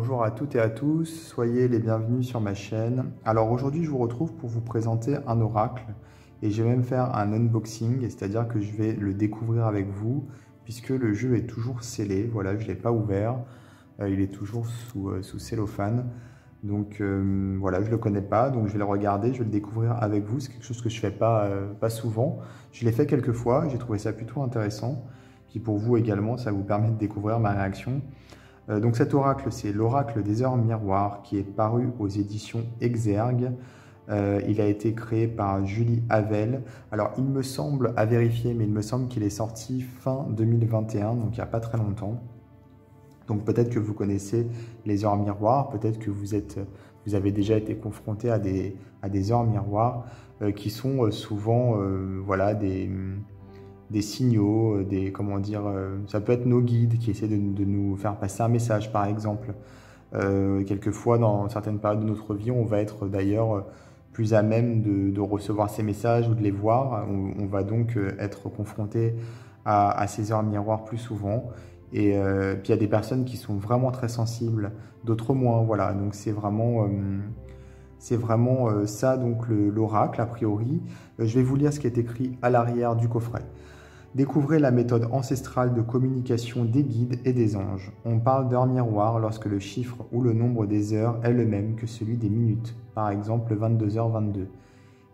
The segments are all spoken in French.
bonjour à toutes et à tous, soyez les bienvenus sur ma chaîne. Alors aujourd'hui je vous retrouve pour vous présenter un oracle et je vais même faire un unboxing, c'est-à-dire que je vais le découvrir avec vous puisque le jeu est toujours scellé, voilà, je ne l'ai pas ouvert, il est toujours sous cellophane. Donc voilà, je ne le connais pas, donc je vais le regarder, je vais le découvrir avec vous, c'est quelque chose que je ne fais pas souvent. Je l'ai fait quelques fois, j'ai trouvé ça plutôt intéressant. Puis pour vous également, ça vous permet de découvrir ma réaction. Donc cet oracle, c'est l'oracle des heures miroirs qui est paru aux éditions Exergue. Il a été créé par Julie Havel. Alors il me semble, à vérifier, mais il me semble qu'il est sorti fin 2021, donc il n'y a pas très longtemps. Donc peut-être que vous connaissez les heures miroirs, peut-être que vous avez déjà été confronté à des heures miroirs qui sont souvent voilà, des signaux, comment dire, ça peut être nos guides qui essaient de nous faire passer un message par exemple. Quelquefois dans certaines périodes de notre vie, on va être d'ailleurs plus à même de recevoir ces messages ou de les voir. On va donc être confronté à ces heures miroirs plus souvent. Et puis il y a des personnes qui sont vraiment très sensibles, d'autres moins, voilà. Donc c'est vraiment ça, donc l'oracle a priori. Je vais vous lire ce qui est écrit à l'arrière du coffret. Découvrez la méthode ancestrale de communication des guides et des anges. On parle d'heure miroir lorsque le chiffre ou le nombre des heures est le même que celui des minutes, par exemple 22h22,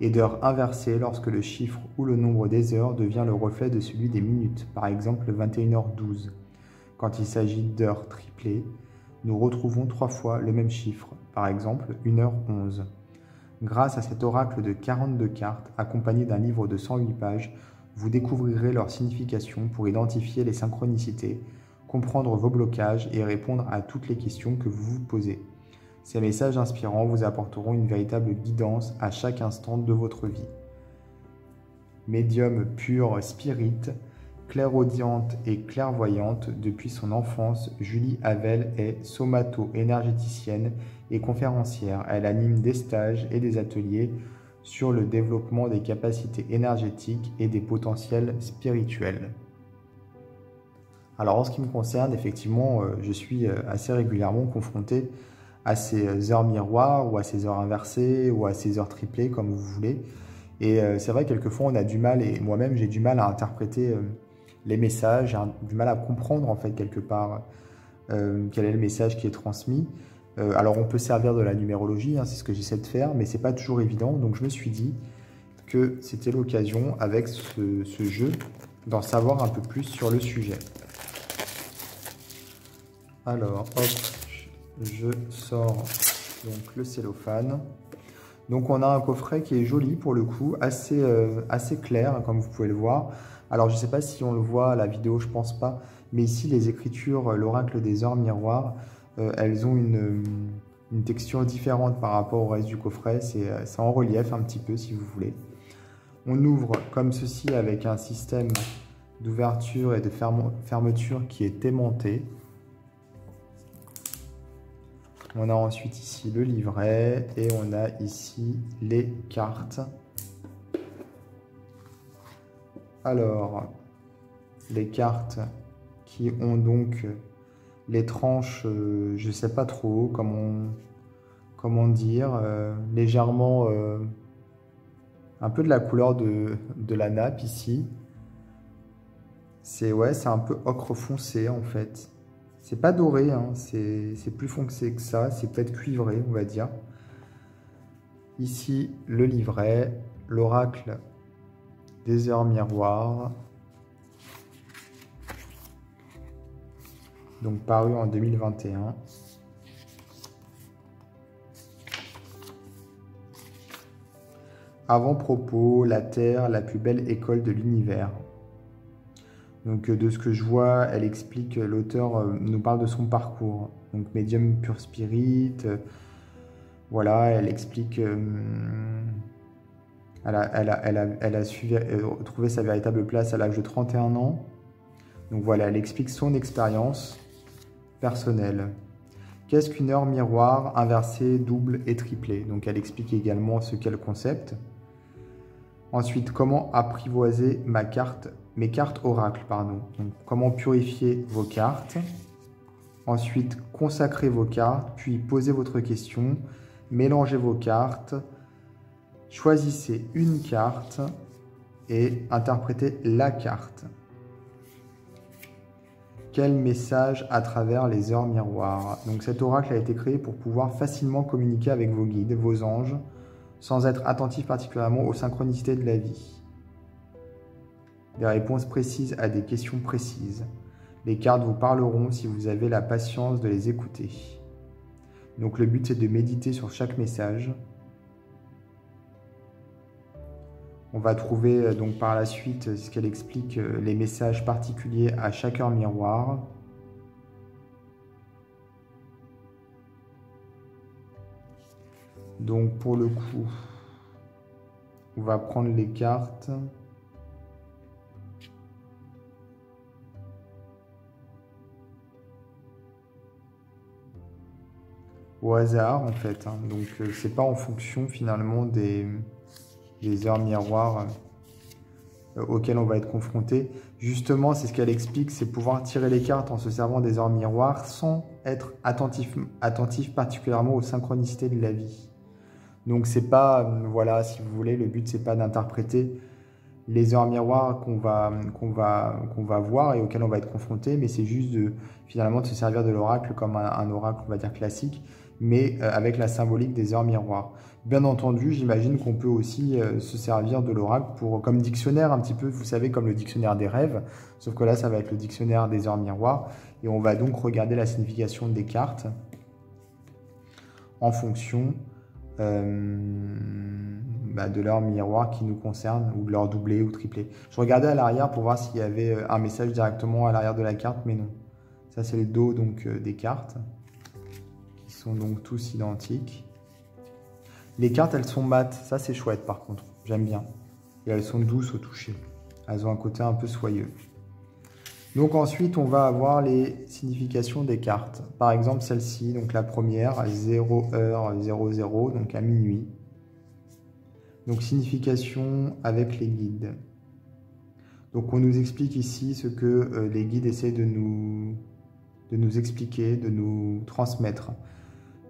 et d'heure inversée lorsque le chiffre ou le nombre des heures devient le reflet de celui des minutes, par exemple 21h12. Quand il s'agit d'heures triplées, nous retrouvons 3 fois le même chiffre, par exemple 1h11. Grâce à cet oracle de 42 cartes, accompagné d'un livre de 108 pages, vous découvrirez leur signification pour identifier les synchronicités, comprendre vos blocages et répondre à toutes les questions que vous vous posez. Ces messages inspirants vous apporteront une véritable guidance à chaque instant de votre vie. Médium pure spirit, clairaudiente et clairvoyante depuis son enfance, Julie Havel est somato-énergéticienne et conférencière. Elle anime des stages et des ateliers sur le développement des capacités énergétiques et des potentiels spirituels. Alors en ce qui me concerne, effectivement, je suis assez régulièrement confronté à ces heures miroirs ou à ces heures inversées ou à ces heures triplées, comme vous voulez. Et c'est vrai, quelquefois on a du mal, et moi-même j'ai du mal à interpréter les messages, j'ai du mal à comprendre en fait quelque part quel est le message qui est transmis. Alors on peut servir de la numérologie, hein, c'est ce que j'essaie de faire, mais c'est pas toujours évident. Donc je me suis dit que c'était l'occasion avec ce jeu d'en savoir un peu plus sur le sujet. Alors hop, je sors donc le cellophane. Donc on a un coffret qui est joli pour le coup, assez clair comme vous pouvez le voir. Alors je ne sais pas si on le voit à la vidéo, je pense pas, mais ici les écritures, l'oracle des heures miroirs, elles ont une texture différente par rapport au reste du coffret, c'est en relief un petit peu si vous voulez. On ouvre comme ceci avec un système d'ouverture et de fermeture qui est aimanté. On a ensuite ici le livret et on a ici les cartes. Alors, les cartes qui ont donc les tranches, je ne sais pas trop comment dire, légèrement un peu de la couleur de la nappe ici. C'est un peu ocre foncé en fait. C'est pas doré, hein, c'est plus foncé que ça, c'est peut-être cuivré, on va dire. Ici, le livret, l'oracle des heures miroirs, donc paru en 2021. Avant-propos, la Terre, la plus belle école de l'univers. Donc de ce que je vois, elle explique, l'auteur nous parle de son parcours. Donc médium pure spirit, voilà, elle explique, elle a trouvé sa véritable place à l'âge de 31 ans. Donc voilà, elle explique son expérience personnelle. Qu'est-ce qu'une heure miroir inversée, double et triplée? Donc elle explique également ce qu'est le concept. Ensuite, comment apprivoiser mes cartes oracle, pardon. Donc, comment purifier vos cartes. Comment purifier vos cartes. Ensuite, consacrez vos cartes, puis posez votre question, mélangez vos cartes, choisissez une carte et interprétez la carte. Quel message à travers les heures miroirs? Donc cet oracle a été créé pour pouvoir facilement communiquer avec vos guides, vos anges, sans être attentif particulièrement aux synchronicités de la vie. Des réponses précises à des questions précises. Les cartes vous parleront si vous avez la patience de les écouter. Donc le but c'est de méditer sur chaque message. On va trouver donc par la suite ce qu'elle explique, les messages particuliers à chaque heure miroir. Donc pour le coup, on va prendre les cartes. Au hasard en fait, hein. Donc c'est pas en fonction finalement des heures miroirs auxquelles on va être confronté. Justement, c'est ce qu'elle explique, c'est pouvoir tirer les cartes en se servant des heures miroirs sans être attentif particulièrement aux synchronicités de la vie. Donc c'est pas, voilà, si vous voulez, le but c'est pas d'interpréter les heures miroirs qu'on va voir et auxquelles on va être confronté, mais c'est juste finalement de se servir de l'oracle comme un oracle, on va dire classique, mais avec la symbolique des heures miroirs. Bien entendu, j'imagine qu'on peut aussi se servir de l'oracle comme dictionnaire un petit peu, vous savez, comme le dictionnaire des rêves, sauf que là, ça va être le dictionnaire des heures miroirs, et on va donc regarder la signification des cartes en fonction de l'heure miroir qui nous concerne, ou de l'heure doublée ou triplée. Je regardais à l'arrière pour voir s'il y avait un message directement à l'arrière de la carte, mais non. Ça, c'est le dos donc, des cartes, qui sont donc tous identiques. Les cartes, elles sont mates. Ça, c'est chouette, par contre. J'aime bien. Et elles sont douces au toucher. Elles ont un côté un peu soyeux. Donc ensuite, on va avoir les significations des cartes. Par exemple, celle-ci, donc la première, 0h00, donc à minuit. Donc signification avec les guides. Donc on nous explique ici ce que les guides essaient de nous expliquer, de nous transmettre.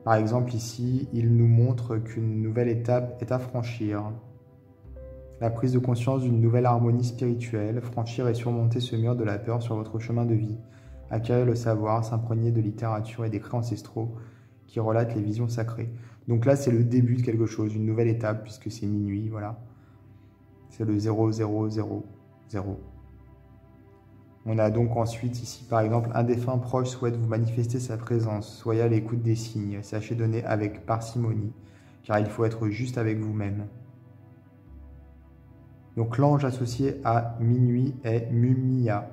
Par exemple, ici, il nous montre qu'une nouvelle étape est à franchir. La prise de conscience d'une nouvelle harmonie spirituelle, franchir et surmonter ce mur de la peur sur votre chemin de vie, acquérir le savoir, s'imprégner de littérature et d'écrits ancestraux qui relatent les visions sacrées. Donc là, c'est le début de quelque chose, une nouvelle étape, puisque c'est minuit, voilà. C'est le 0000. On a donc ensuite ici, par exemple, un défunt proche souhaite vous manifester sa présence. Soyez à l'écoute des signes. Sachez donner avec parcimonie, car il faut être juste avec vous-même. Donc l'ange associé à minuit est Mumia.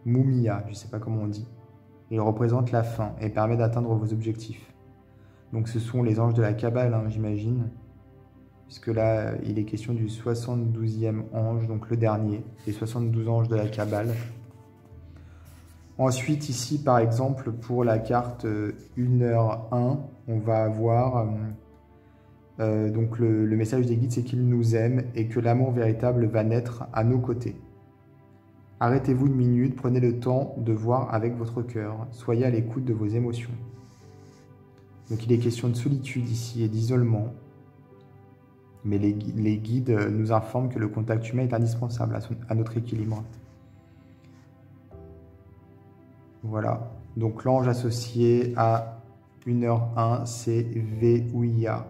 Mumia, je ne sais pas comment on dit. Il représente la fin et permet d'atteindre vos objectifs. Donc ce sont les anges de la Kabbale, hein, j'imagine. Puisque là, il est question du 72e ange, donc le dernier, des 72 anges de la Kabbale. Ensuite, ici, par exemple, pour la carte 1h1, on va avoir donc le message des guides, c'est qu'ils nous aiment et que l'amour véritable va naître à nos côtés. Arrêtez-vous une minute, prenez le temps de voir avec votre cœur. Soyez à l'écoute de vos émotions. Donc il est question de solitude ici et d'isolement. Mais les guides nous informent que le contact humain est indispensable à notre équilibre. Voilà, donc l'ange associé à 1h1, c'est Veuia.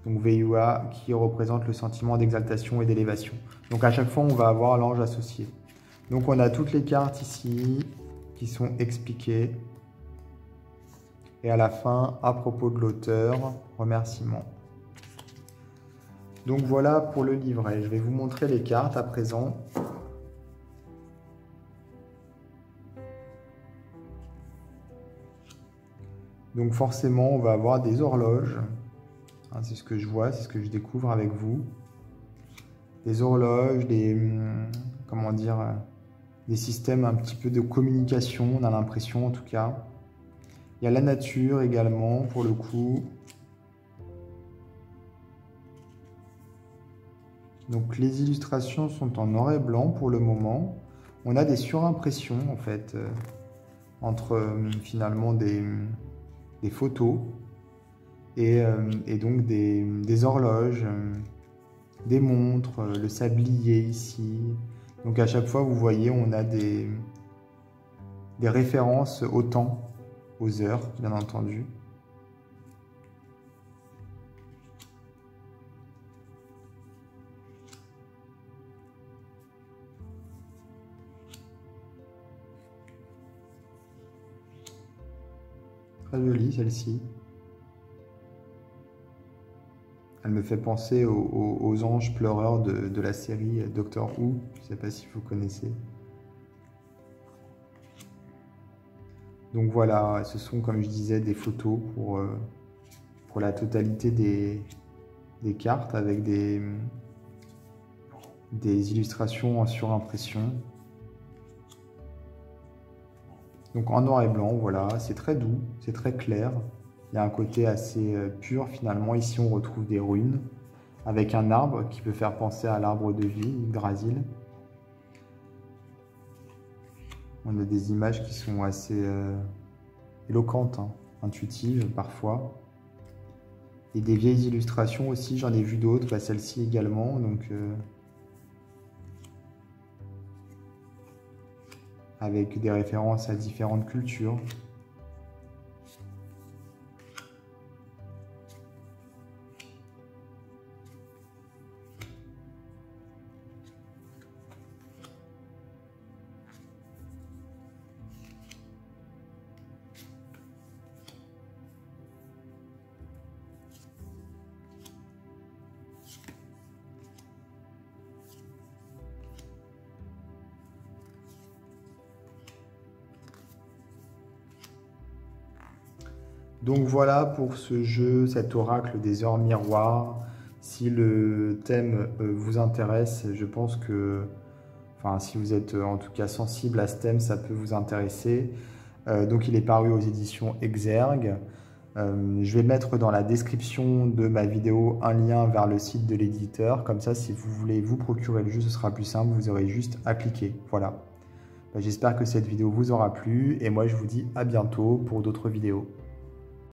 Donc Veuia qui représente le sentiment d'exaltation et d'élévation. Donc à chaque fois, on va avoir l'ange associé. Donc on a toutes les cartes ici qui sont expliquées. Et à la fin, à propos de l'auteur, remerciements. Donc voilà pour le livret. Je vais vous montrer les cartes à présent. Donc forcément, on va avoir des horloges. Hein, c'est ce que je vois, c'est ce que je découvre avec vous. Des horloges, comment dire, des systèmes un petit peu de communication, on a l'impression en tout cas. Il y a la nature également, pour le coup. Donc les illustrations sont en noir et blanc pour le moment. On a des surimpressions en fait entre finalement des photos et donc des horloges, des montres, le sablier ici. Donc à chaque fois, vous voyez, on a des références au temps, aux heures, bien entendu. Très jolie celle-ci. Elle me fait penser aux anges pleureurs de la série Doctor Who. Je ne sais pas si vous connaissez. Donc voilà, ce sont, comme je disais, des photos pour la totalité des cartes avec des illustrations en surimpression. Donc en noir et blanc, voilà, c'est très doux, c'est très clair. Il y a un côté assez pur finalement. Ici, on retrouve des runes avec un arbre qui peut faire penser à l'arbre de vie, Yggdrasil. On a des images qui sont assez éloquentes, hein, intuitives parfois. Et des vieilles illustrations aussi, j'en ai vu d'autres, bah, celle-ci également. Donc, avec des références à différentes cultures. Donc voilà pour ce jeu, cet oracle des heures miroirs. Si le thème vous intéresse, je pense que, enfin si vous êtes en tout cas sensible à ce thème, ça peut vous intéresser. Donc il est paru aux éditions Exergue. Je vais mettre dans la description de ma vidéo un lien vers le site de l'éditeur. Comme ça, si vous voulez vous procurer le jeu, ce sera plus simple, vous aurez juste à cliquer. Voilà. J'espère que cette vidéo vous aura plu et moi je vous dis à bientôt pour d'autres vidéos.